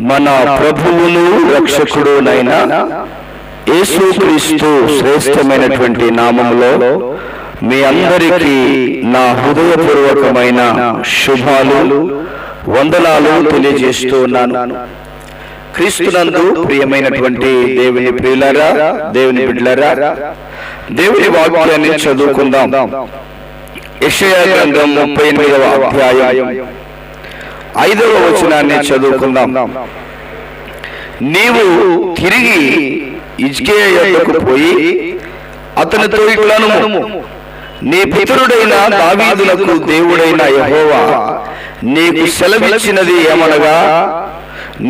మన ప్రభువును రక్షకుడునైన యేసుక్రీస్తు శ్రేష్టమైనటువంటి నామములో మీ అందరికీ నా హృదయపూర్వకమైన శుభాలు వందనాలు తెలియజేస్తూ ఉన్నాను. క్రీస్తునందు ప్రియమైనటువంటి దేవుని ప్రియులారా, దేవుని బిడ్డలారా, దేవుని వాక్యాన్ని చదువుకుందాం. యెషయా గ్రంథం 38వ అధ్యాయం 5వ వచనాన్ని చదువుకుందాం. నీవు తిరిగి హిజ్కియా యొద్దకు పోయి అతనితో ఇట్లనుము, నీ పితరుడైన దావీదునకు దేవుడైన యెహోవా నీకు సెలవిచ్చినది ఏమనగా,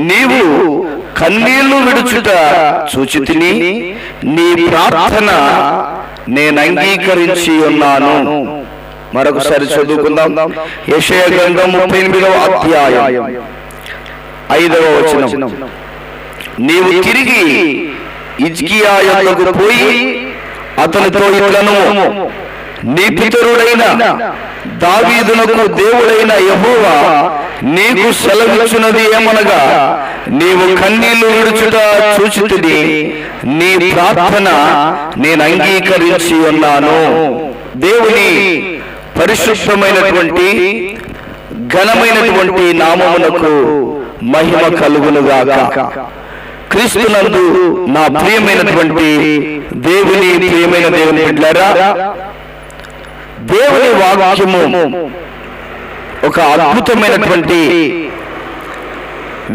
నీవు కన్నీళ్లు విడుచుట చూచితిని, నీ ప్రార్థన నేను అంగీకరించి ఉన్నాను. మరొకసారి చదువుకుందాం. యెషయా గ్రంథం 38వ అధ్యాయం 5వ వచనం. నీవు తిరిగి హిజ్కియా యొద్దకు పోయి అతనితో ఇట్లనుము, నీ పితరుడైన దావీదునకు దేవుడైన యెహోవా నీకు సెలవిచ్చినది ఏమనగా, నీవు కన్నీళ్లు విడుచుట చూచితిని, నీ ప్రార్థన నేను అంగీకరించి ఉన్నాను. దేవుని పరిశుద్ధమైనటువంటి ఘనమైనటువంటి నామమునకు మహిమ కలుగునుగాక. క్రీస్తునందు నా ప్రియమైనటువంటి ప్రియమైన దేవుని బిడ్డలారా, దేవుని వాక్యము ఒక అద్భుతమైనటువంటి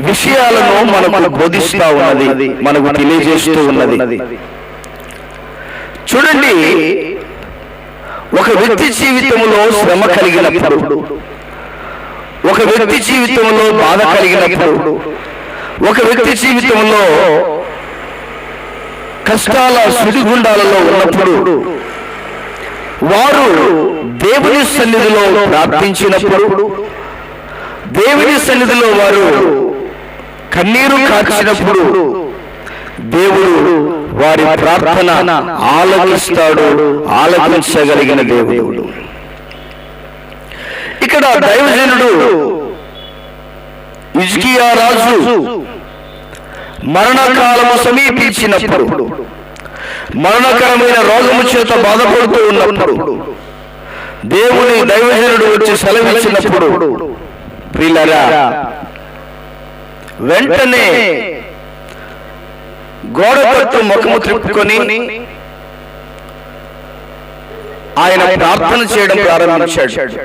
విషయాలను మనకు బోధిస్తూ ఉన్నది, మనకు తెలియజేస్తూ ఉన్నది. చూడండి, ఒక వ్యక్తి జీవితంలో శ్రమ కలిగినప్పుడు, ఒక వ్యక్తి జీవితంలో బాధ కలిగినప్పుడు, ఒక వ్యక్తి జీవితంలో కష్టాల సుడిగుండాలలో ఉన్నప్పుడు వారు దేవుని సన్నిధిలో ప్రార్థించినప్పుడు, దేవుని సన్నిధిలో వారు కన్నీరు కార్చినప్పుడు దేవుడు వారి ప్రార్థన ఆలకిస్తాడు, ఆలకించగలిగిన దేవుడు. ఇక్కడ దైవజనుడు హిజ్కియా రాజు మరణకాలము సమీపించినప్పుడు, మరణకరమైన రోగము చేత బాధపడుతూ ఉన్నప్పుడు దేవుని దైవజనుడు వచ్చి సెలవిచ్చినప్పుడు, ప్రియులారా, వెంటనే గోడ తట్టు ముఖము త్రిప్పుకొని ఆయన ప్రార్థన చేయడం ప్రారంభించాడు.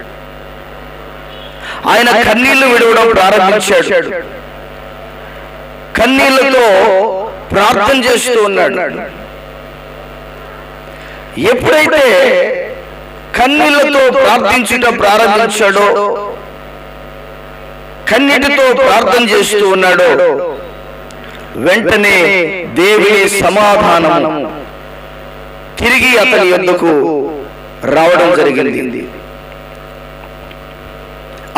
ఆయన కన్నీళ్లు విడవడం ప్రారంభించాడు. కన్నీళ్లతో ప్రార్థన చేస్తూ ఉన్నాడు. ఎప్పుడైతే కన్నీళ్లతో ప్రార్థించడం ప్రారంభించాడో, కన్నీటితో ప్రార్థన చేస్తూ ఉన్నాడో, వెంటనే దేవుని సమాధానం తిరిగి అతని యొద్దకు రావడం జరిగింది.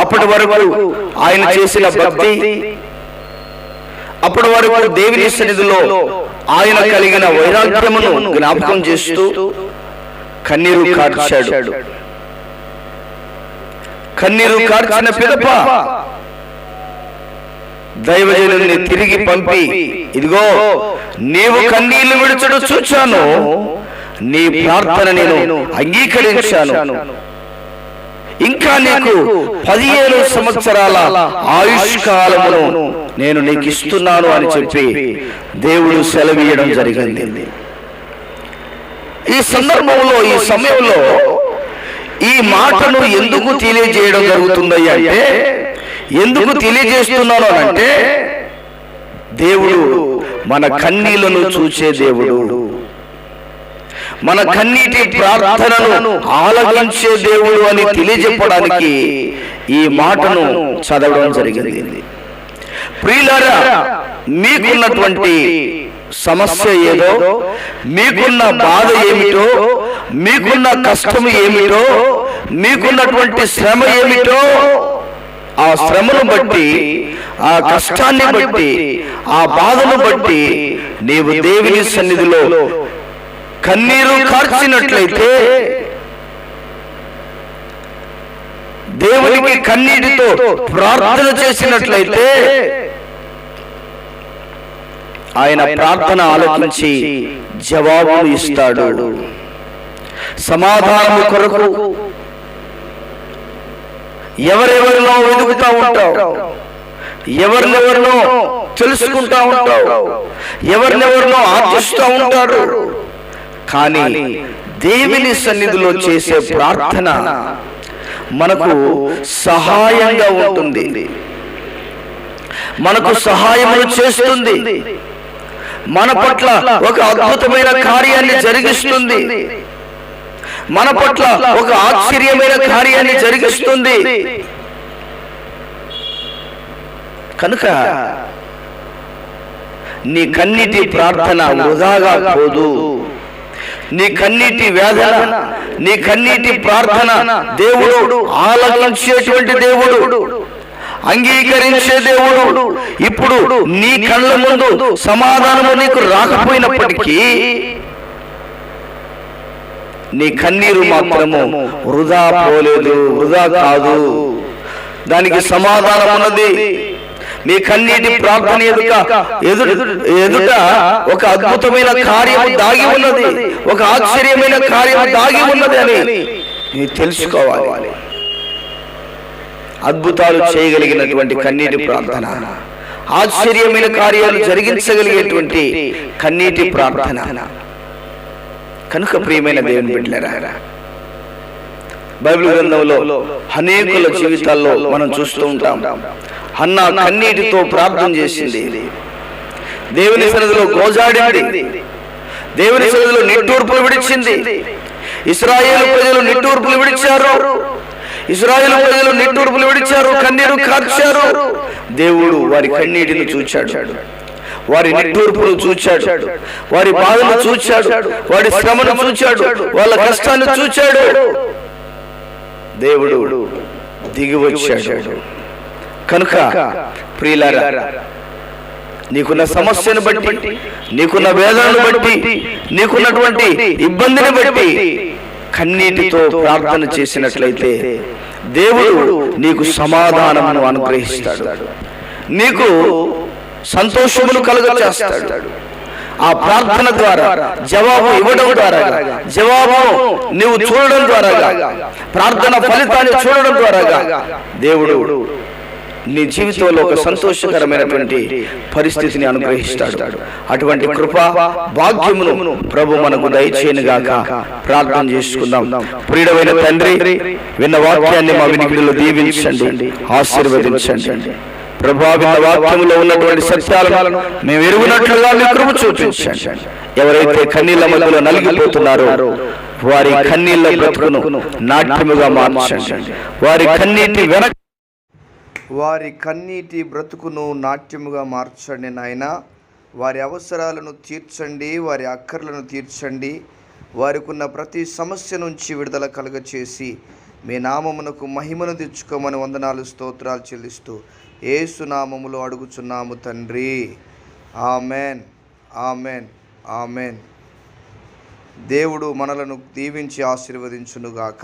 అప్పటి వరకు ఆయన చేసిన భక్తి, అప్పటి వరకు దేవుని సన్నిధిలో ఆయన కలిగిన వైరాగ్యమును జ్ఞాపకం చేస్తూ కన్నీరు కార్చాడు. కన్నీరు కార్చిన పిదప దైవజనుని తిరిగి పంపి, ఇదిగో నీవు కన్నీళ్లు విడుచుడు చూచాను, నీ ప్రార్థన నేను అంగీకరించాను, ఇంకా నీకు 15 సంవత్సరాల ఆయుష్కాలమును నేను నీకు ఇస్తున్నాను అని చెప్పి దేవుడు సెలవీయడం జరిగింది. ఈ సందర్భంలో, ఈ సమయంలో ఈ మాటను ఎందుకు తెలియజేయడం జరుగుతుంది అంటే, ఎందుకు తెలియజేస్తున్నాను అంటే, దేవుడు మన కన్నీళ్లను చూసే దేవుడు, మన కన్నీటి ప్రార్థనను ఆలకించే దేవుడు అని తెలియజెప్పడానికి ఈ మాటను చదవడం జరిగింది. ప్రియులారా, మీకున్నటువంటి సమస్య ఏదో, మీకున్న బాధ ఏమిటో, మీకున్న కష్టం ఏమిటో, మీకున్నటువంటి శ్రమ ఏమిటో, ఆ శ్రమను బట్టి, ఆ కష్టాన్ని బట్టి, ఆ బాధను బట్టి నీవు దేవుని సన్నిధిలో కన్నీరు కార్చినట్లయితే, దేవునికి కన్నీటితో ప్రార్థన చేసినట్లయితే ఆయన ప్రార్థన ఆలకించి జవాబులు ఇస్తాడు. సమాధానం కొరకు ఎవరెవరినో వెతుకుతా ఉంటావు, ఎవరినెవరినో తెలుసుకుంటా ఉంటావు, ఎవరినెవరినో ఆర్జిస్తూ ఉంటారు. కానీ దేవుని సన్నిధిలో చేసే ప్రార్థన మనకు సహాయంగా ఉంటుంది, మనకు సహాయములు చేస్తుంది, మన పట్ల ఒక అద్భుతమైన కార్యాన్ని జరిగిస్తుంది, మన పట్ల ఒక ఆశ్చర్యమైన కార్యాన్ని జరిగిస్తుంది. కనుక నీ కన్నీటి ప్రార్థన వృధాగా పోదు. నీ కన్నీటి వేదన, నీ కన్నీటి ప్రార్థన దేవుడు ఆలకించేటువంటి దేవుడు, అంగీకరించే దేవుడు. ఇప్పుడు నీ కళ్ళ ముందు సమాధానము నీకు రాకపోయినప్పటికీ నీ కన్నీరు మాత్రము వృధా పోలేదు, వృధా కాదు. దానికి సమాధానం ఉన్నది. మీ కన్నీటి ప్రార్థన ఎదుట ఒక అద్భుతమైన కార్యము దాగి ఉన్నది, ఒక ఆశ్చర్యమైన కార్యము దాగి ఉన్నది అని మీరు తెలుసుకోవాలి. అద్భుతాలు చేయగలిగినటువంటి కన్నీటి ప్రార్థన, ఆశ్చర్యమైన కార్యాలు జరిగించగలిగేటువంటి కన్నీటి ప్రార్థన. కనుక ప్రియమైన దేవుని బిడ్డలారా, బైబిల్ గ్రంథంలో అనేకుల జీవితాల్లో మనం చూస్తూ ఉంటాం. హన్నా కన్నీటితో ప్రార్థన చేసింది, దేవుని సన్నిధిలో గోజాడింది, దేవుని సన్నిధిలో నిట్టూర్పులు విడిచింది. ఇశ్రాయేలు ప్రజలు నిట్టూర్పులు విడిచారు, ఇశ్రాయేలు ప్రజలు నిట్టూర్పులు విడిచారు, కన్నీరు కార్చారు. దేవుడు వారి కన్నీటిని చూచాడు, వారి నిట్టూర్పులు చూచాడు, వారి బాధను చూచాడు, వారి శ్రమను చూచాడు, వాళ్ళ కష్టాన్ని చూచాడు. దేవుడు దిగి వచ్చాడు. కనుక ప్రియులారా, నీకున్న సమస్యను బట్టి, నీకున్న వేదనను బట్టి, నీకున్నటువంటి ఇబ్బందిని బట్టి కన్నీటితో ప్రార్థన చేసినట్లయితే దేవుడు నీకు సమాధానమును అనుగ్రహిస్తాడు, నీకు సంతోషమును కలుగచేస్తాడు. ఆ ప్రార్థన ద్వారా జవాబు ఇవ్వడం ద్వారా, జవాబు నీవు చూడడం ద్వారా, ప్రార్థన ఫలితాన్ని చూడడం ద్వారా దేవుడు నీ జీవితంలో ఒక సంతోషకరమైనటువంటి పరిస్థితిని అనుగ్రహిస్తాడు. అటువంటి కృప భాగ్యమును ప్రభు మనకు దయచేయనుగాక. ప్రార్థన చేసుకుందాం. ప్రియమైన తండ్రి, విన్న వాక్యాన్ని మా వినికిడిలో దీవించండి, ఆశీర్వదించండి. ప్రభా, విన్న వాక్యములో ఉన్నటువంటి సత్యాలను మేము ఎరుగునట్లుగా మీ కృప చూపించండి. ఎవరైతే కన్నీళ్ల మధ్యలో నలిగిపోతున్నారో వారి కన్నీళ్ల బ్రతుకును నాట్యముగా మార్చండి. వారి కన్నీటి బ్రతుకును నాట్యముగా మార్చండి నాయన. వారి అవసరాలను తీర్చండి, వారి అక్కర్లను తీర్చండి. వారికి ఉన్న ప్రతి సమస్య నుంచి విడుదల కలుగచేసి మీ నామమునకు మహిమను తెచ్చుకోమని వందనాలు, స్తోత్రాలు చెల్లిస్తూ యేసు నామములో అడుగుచున్నాము తండ్రి. Amen, amen, amen. దేవుడు మనలను దీవించి ఆశీర్వదించునుగాక.